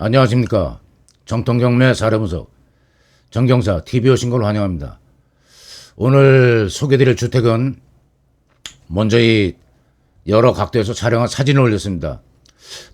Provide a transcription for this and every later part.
안녕하십니까. 정통경매 사례분석 정경사 TV 오신 걸 환영합니다. 오늘 소개드릴 주택은 먼저 이 여러 각도에서 촬영한 사진을 올렸습니다.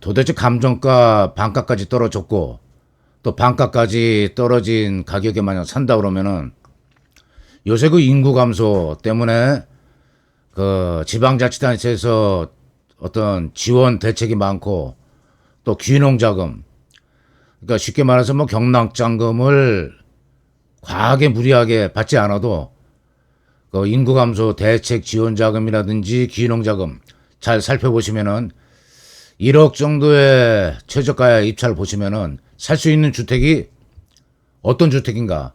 도대체 감정가 반가까지 떨어졌고 또 반가까지 떨어진 가격에 만약 산다 그러면은 요새 그 인구 감소 때문에 그 지방자치단체에서 어떤 지원 대책이 많고 또 귀농자금, 그러니까 쉽게 말해서 뭐 경락장금을 과하게 무리하게 받지 않아도 그 인구 감소 대책 지원 자금이라든지 귀농자금 잘 살펴보시면은 1억 정도의 최저가의 입찰 보시면은 살 수 있는 주택이 어떤 주택인가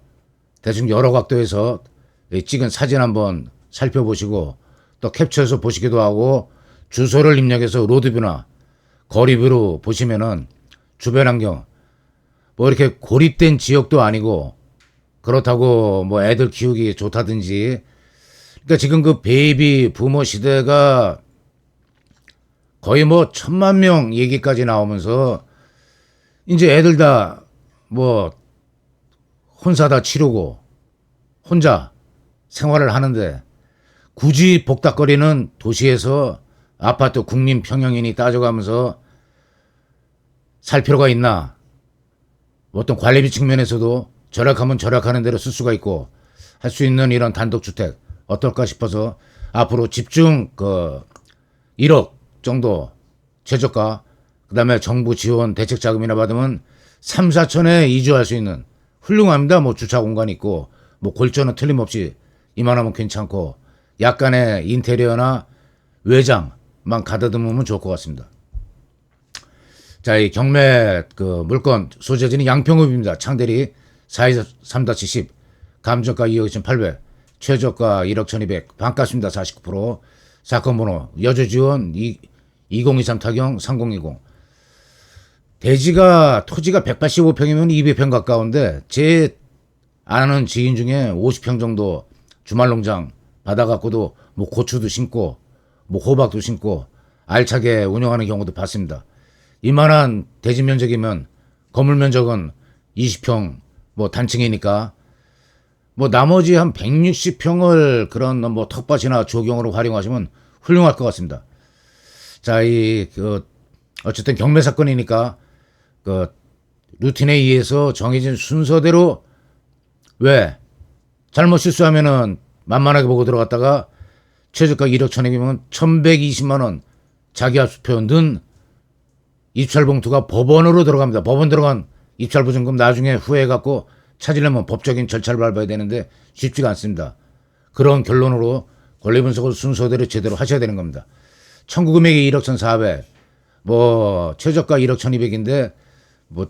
대충 여러 각도에서 찍은 사진 한번 살펴보시고 또 캡처해서 보시기도 하고 주소를 입력해서 로드뷰나 거리뷰로 보시면은 주변 환경 뭐 이렇게 고립된 지역도 아니고 그렇다고 뭐 애들 키우기 좋다든지, 그러니까 지금 그 베이비 부모 시대가 거의 뭐 1,000만 명 얘기까지 나오면서 이제 애들 다 뭐 혼사 다 치르고 혼자 생활을 하는데 굳이 복닥거리는 도시에서 아파트 국민 평형이니 따져가면서 살 필요가 있나? 어떤 관리비 측면에서도 절약하면 절약하는 대로 쓸 수가 있고 할 수 있는 이런 단독주택 어떨까 싶어서 앞으로 집중 그 1억 정도 최저가, 그 다음에 정부 지원 대책 자금이나 받으면 3, 4천에 이주할 수 있는 훌륭합니다. 뭐 주차 공간 있고 뭐 골조는 틀림없이 이만하면 괜찮고 약간의 인테리어나 외장만 가다듬으면 좋을 것 같습니다. 자, 이 경매 그 물건 소재지는 양평읍입니다. 창대리 423-10, 감정가 2억 2,800, 최저가 1억 1,200, 반값입니다. 49%. 사건 번호 여주지원 2023 타경 3020. 대지가 토지가 185평이면 200평 가까운데 제 아는 지인 중에 50평 정도 주말농장 받아갖고도 뭐 고추도 심고 뭐 호박도 심고 알차게 운영하는 경우도 봤습니다. 이만한 대지 면적이면 건물 면적은 20평 뭐 단층이니까 뭐 나머지 한 160평을 그런 뭐 텃밭이나 조경으로 활용하시면 훌륭할 것 같습니다. 자, 어쨌든 경매 사건이니까 그 루틴에 의해서 정해진 순서대로, 왜 잘못 실수하면은 만만하게 보고 들어갔다가 최저가 1억 1,000이면 1,120만 원 자기합수표 넣은 입찰 봉투가 법원으로 들어갑니다. 법원 들어간 입찰 보증금 나중에 후회해갖고 찾으려면 법적인 절차를 밟아야 되는데 쉽지가 않습니다. 그런 결론으로 권리 분석을 순서대로 제대로 하셔야 되는 겁니다. 청구 금액이 1억 1,400, 뭐 최저가 1억 1,200인데 뭐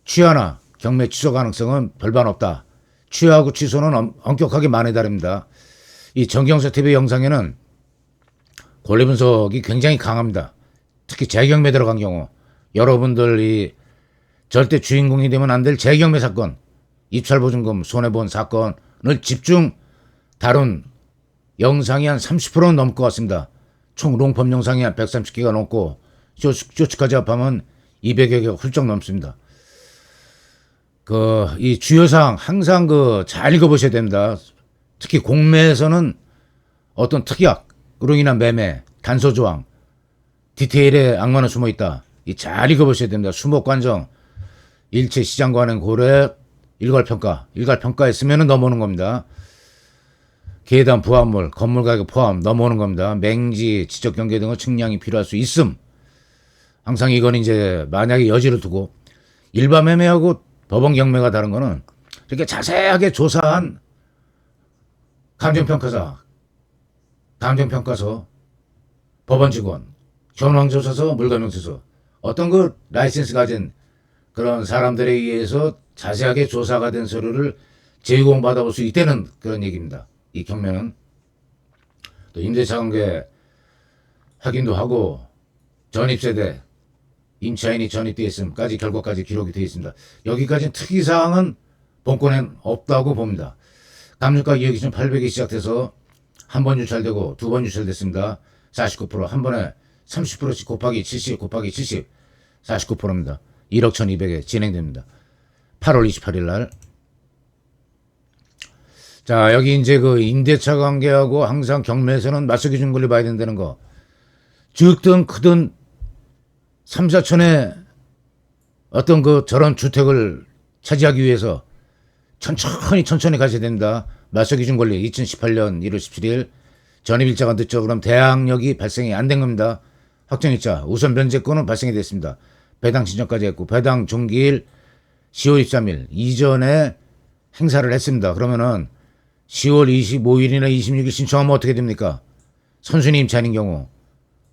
취하나 경매 취소 가능성은 별반 없다. 취하고 취소는 엄격하게 만에 다릅니다. 이 정경사 TV 영상에는 권리 분석이 굉장히 강합니다. 특히 재경매 들어간 경우 여러분들이 절대 주인공이 되면 안 될 재경매 사건, 입찰보증금 손해본 사건을 집중 다룬 영상이 한 30%는 넘을 것 같습니다. 총 롱폼 영상이 한 130개가 넘고 쇼츠까지 합하면 200여 개가 훌쩍 넘습니다. 이 주요사항 항상 잘 읽어보셔야 됩니다. 특히 공매에서는 어떤 특약으로 인한 매매, 단서조항, 디테일에 악마는 숨어 있다. 잘 읽어보셔야 됩니다. 수목관정, 일체 시장관행 고려, 일괄평가했으면 넘어오는 겁니다. 계단 부합물, 건물 가격 포함 넘어오는 겁니다. 맹지, 지적경계 등의 측량이 필요할 수 있음. 항상 이건 이제 만약에 여지를 두고, 일반 매매하고 법원 경매가 다른 거는 이렇게 자세하게 조사한 감정평가서, 법원 직원, 현황조사서, 물감명서서, 어떤 라이센스 가진 그런 사람들에 의해서 자세하게 조사가 된 서류를 제공받아볼 수 있다는 그런 얘기입니다. 이 경매는 또 임대차 관계 확인도 하고 전입세대, 임차인이 전입되어 있음까지 결과까지 기록이 되어 있습니다. 여기까지는 특이사항은 본건엔 없다고 봅니다. 감정가 2억 2,800이 시작돼서 한 번 유찰되고 두 번 유찰됐습니다. 49%, 한 번에 30%씩 곱하기 70 곱하기 70, 49%입니다. 1억 1200에 진행됩니다. 8월 28일 날. 자, 여기 이제 그 임대차 관계하고 항상 경매에서는 맞서기 준 권리 봐야 된다는 거. 적든 크든 3, 4천에 어떤 그 저런 주택을 차지하기 위해서 천천히 가셔야 된다. 맞서기 준 권리 2018년 1월 17일 전입일자가 늦죠. 그럼 대항력이 발생이 안 된 겁니다. 확정일자 우선 변제권은 발생이 됐습니다. 배당 신청까지 했고 배당 종기일 10월 23일 이전에 행사를 했습니다. 그러면은 10월 25일이나 26일 신청하면 어떻게 됩니까? 선순위 임차인인 경우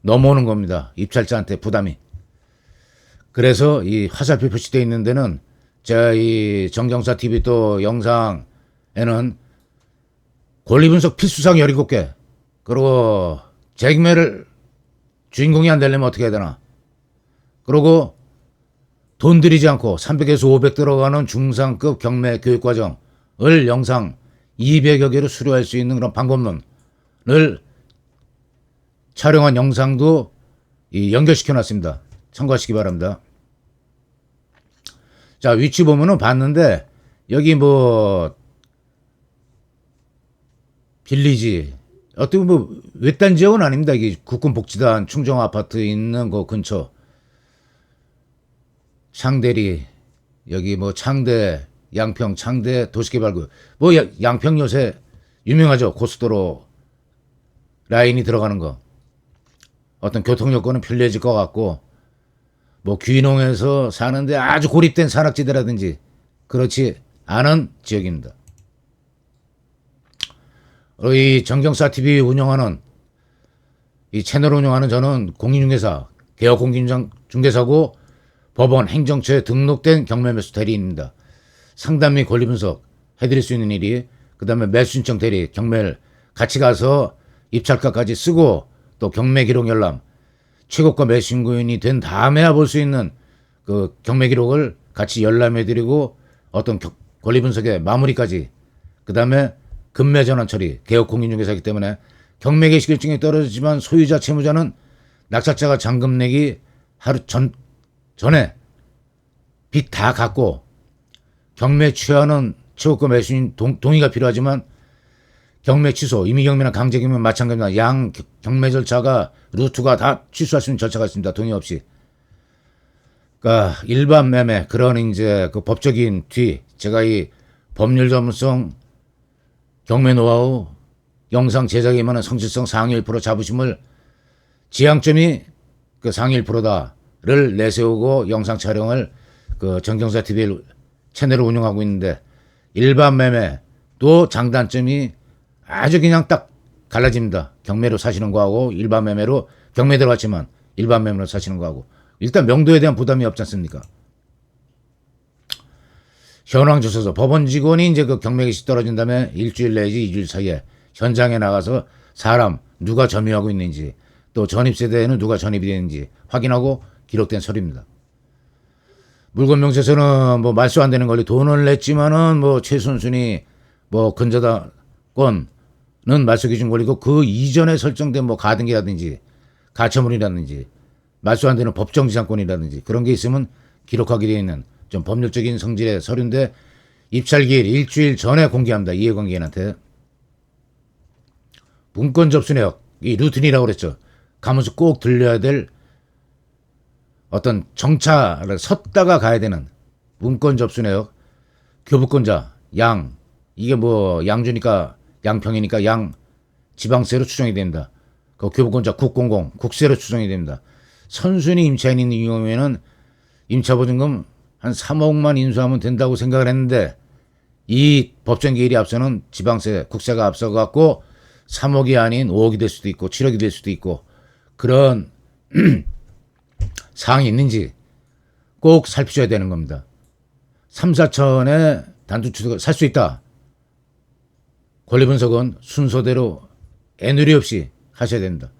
넘어오는 겁니다. 입찰자한테 부담이. 그래서 이 화살표 표시되어 있는 데는 제가 이 정경사 TV 또 영상에는 권리분석 필수사항 17개 그리고 재경매를 주인공이 안 되려면 어떻게 해야 되나. 그리고 돈 들이지 않고 300에서 500 들어가는 중상급 경매 교육과정을 영상 200여 개로 수료할 수 있는 그런 방법론을 촬영한 영상도 연결시켜 놨습니다. 참고하시기 바랍니다. 자, 위치 보면은 봤는데 여기 뭐 빌리지 어떻게 뭐 외딴 지역은 아닙니다. 이게 국군복지단 충정 아파트 있는 그 근처 창대리 여기 뭐 창대 양평 창대 도시개발구 뭐 양평 요새 유명하죠. 고속도로 라인이 들어가는 거 어떤 교통 여건은 편리해질 것 같고 뭐 귀농에서 사는데 아주 고립된 산악지대라든지 그렇지 않은 지역입니다. 이 정경사 TV 운영하는 이 채널 운영하는 저는 공인중개사 개업 공인중개사고 법원 행정처에 등록된 경매매수 대리인입니다. 상담 및 권리 분석 해드릴 수 있는 일이 그 다음에 매수 신청 대리 경매를 같이 가서 입찰가까지 쓰고 또 경매 기록 열람 최고가 매수 신고인이 된 다음에야 볼 수 있는 그 경매 기록을 같이 열람해드리고 어떤 권리 분석의 마무리까지 그 다음에 금매 전환 처리 개업 공인중개사이기 때문에 경매 개시결정이 떨어지지만 소유자 채무자는 낙찰자가 잔금 내기 하루 전에 빚 다 갚고 경매 취하는 최고가 매수인 동의가 필요하지만 경매 취소, 임의경매나 강제경매 마찬가지입니다. 양 경매 절차가 루트가 다 취소할 수 있는 절차가 있습니다. 동의 없이. 그러니까 일반 매매 그런 이제 그 법적인 뒤 제가 이 법률 전문성 경매 노하우 영상 제작에 임하는 성실성 상위 1% 자부심을 지향점이 그 상위 1%다를 내세우고 영상 촬영을 그 정경사 TV 채널을 운영하고 있는데 일반 매매 또 장단점이 아주 그냥 딱 갈라집니다. 경매로 사시는 거하고 일반 매매로 경매 들어갔지만 일반 매매로 사시는 거하고 일단 명도에 대한 부담이 없지 않습니까? 현황 조사서 법원 직원이 이제 그 경매 개시 떨어진 다음에 일주일 내지 2주일 사이에 현장에 나가서 사람 누가 점유하고 있는지 또 전입세대에는 누가 전입이 되는지 확인하고 기록된 서류입니다. 물건 명세서는 뭐 말소 안 되는 권리 돈을 냈지만은 뭐 최순순이 뭐 근저당권은 말소 기준 권리고 그 이전에 설정된 뭐 가등기라든지 가처분이라든지 말소 안 되는 법정지상권이라든지 그런 게 있으면 기록하게 되어 있는 좀 법률적인 성질의 서류인데 입찰기일 일주일 전에 공개합니다. 이해관계인한테. 문건 접수 내역 이 루틴이라고 그랬죠. 가면서 꼭 들려야 될 어떤 정차를 섰다가 가야 되는 문건 접수 내역 교부권자 양 이게 뭐 양주니까 양평이니까 양 지방세로 추정이 됩니다. 그 교부권자 국공공 국세로 추정이 됩니다. 선순위 임차인인 경우에는 임차보증금 한 3억만 인수하면 된다고 생각을 했는데 이 법정 기일이 앞서는 지방세 국세가 앞서갖고 3억이 아닌 5억이 될 수도 있고 7억이 될 수도 있고 그런 사항이 있는지 꼭 살피셔야 되는 겁니다. 3, 4천에 단독주택을 살 수 있다. 권리 분석은 순서대로 애누리 없이 하셔야 됩니다.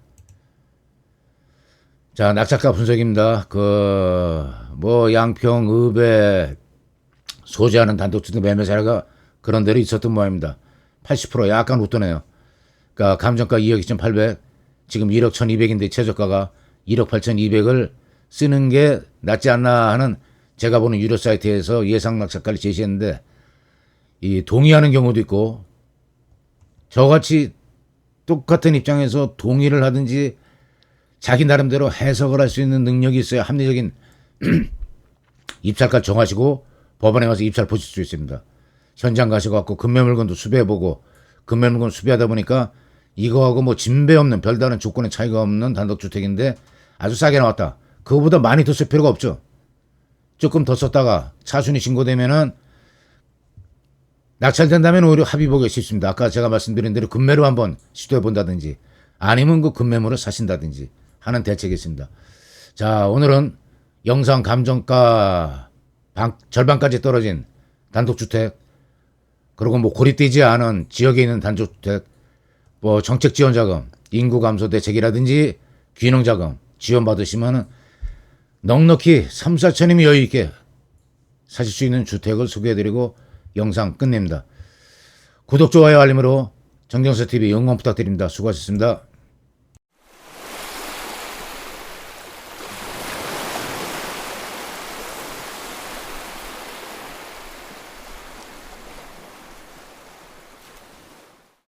자, 낙찰가 분석입니다. 뭐 양평, 읍에 소재하는 단독주택 매매 사례가 그런 대로 있었던 모양입니다. 80% 약간 웃도네요. 그러니까 감정가 2억 2,800, 지금 1억 1,200인데 최저가가 1억 8,200을 쓰는 게 낫지 않나 하는 제가 보는 유료 사이트에서 예상 낙찰가를 제시했는데 이 동의하는 경우도 있고 저같이 똑같은 입장에서 동의를 하든지 자기 나름대로 해석을 할 수 있는 능력이 있어야 합리적인 입찰가 정하시고 법원에 가서 입찰 보실 수 있습니다. 현장 가셔갖고 금매물건도 수배해보고 금매물건 수배하다 보니까 이거하고 뭐 진배 없는 별다른 조건의 차이가 없는 단독주택인데 아주 싸게 나왔다. 그거보다 많이 더 쓸 필요가 없죠. 조금 더 썼다가 차순위 신고되면은 낙찰된다면 오히려 합의 보기 쉽습니다. 아까 제가 말씀드린 대로 금매로 한번 시도해 본다든지 아니면 그 금매물을 사신다든지 하는 대책이 있습니다. 자, 오늘은 영상 감정가 절반까지 떨어진 단독주택, 그리고 뭐 고립되지 않은 지역에 있는 단독주택, 뭐 정책 지원 자금, 인구 감소 대책이라든지 균형 자금 지원 받으시면 넉넉히 3, 4천이면 여유 있게 사실 수 있는 주택을 소개해드리고 영상 끝냅니다. 구독, 좋아요, 알림으로 정경서TV 응원 부탁드립니다. 수고하셨습니다.